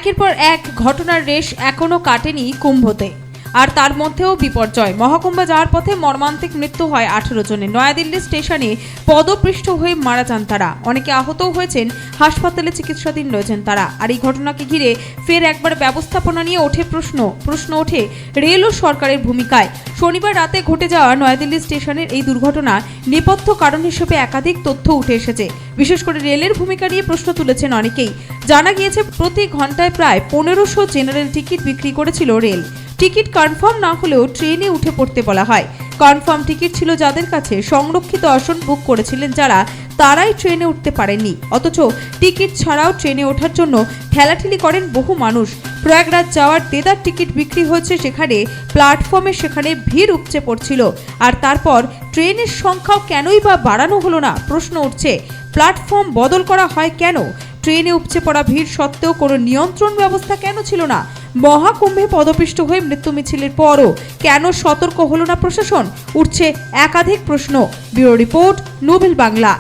একের পর এক ঘটনার রেশ এখনো কাটেনি কুম্ভতে, আর তার মধ্যেও বিপর্যয়। মহাকুম্ভে যাওয়ার পথে মর্মান্তিক মৃত্যু হয় 18 জনের। নয়াদিল্লি স্টেশনে পদপৃষ্ঠ হয়ে মারা যান তারা। অনেকে আহতও হয়েছেন, হাসপাতালে চিকিৎসাধীন রয়েছেন তারা। আর এই ঘটনাকে ঘিরে ফের একবার ব্যবস্থাপনা নিয়ে ওঠে প্রশ্ন ওঠে রেল ও সরকারের ভূমিকায়। শনিবার রাতে ঘটে যাওয়া নয়াদিল্লি স্টেশনের এই দুর্ঘটনা নেপথ্য কারণ হিসেবে একাধিক তথ্য উঠে এসেছে। বিশেষ করে রেলের ভূমিকা নিয়ে প্রশ্ন তুলেছেন অনেকেই। জানা গিয়েছে প্রতি ঘন্টায় প্রায় 1500 জেনারেল টিকিট বিক্রি করেছিল রেল। টিকিট কনফার্ম না হলেও ট্রেনে উঠে পড়তে বলা হয়। কনফার্ম টিকিট ছিল যাদের কাছে, সংরক্ষিত আসন বুক করেছিলেন যারা, তারাই ট্রেনে উঠতে পারেননি। অথচ টিকিট ছাড়াও ট্রেনে ওঠার জন্য ঠেলাঠেলি করেন বহু মানুষ। প্রয়াগরাজ যাওয়ার দেদার টিকিট বিক্রি হয়েছে সেখানে, প্ল্যাটফর্মে সেখানে ভিড় উপচে পড়ছিল। আর তারপর ট্রেনের সংখ্যাও কেনই বা বাড়ানো হলো না প্রশ্ন উঠছে। প্ল্যাটফর্ম বদল করা হয় কেন? ট্রেনে উপচে পড়া ভিড় সত্ত্বেও কোনো নিয়ন্ত্রণ ব্যবস্থা কেন ছিল না? মহাকুম্ভে পদপিষ্ট হয়ে মৃত্যু মিছিলের পরও কেন সতর্ক হলো না প্রশাসন? উঠছে একাধিক প্রশ্ন। Bureau report, Nobel Bangla.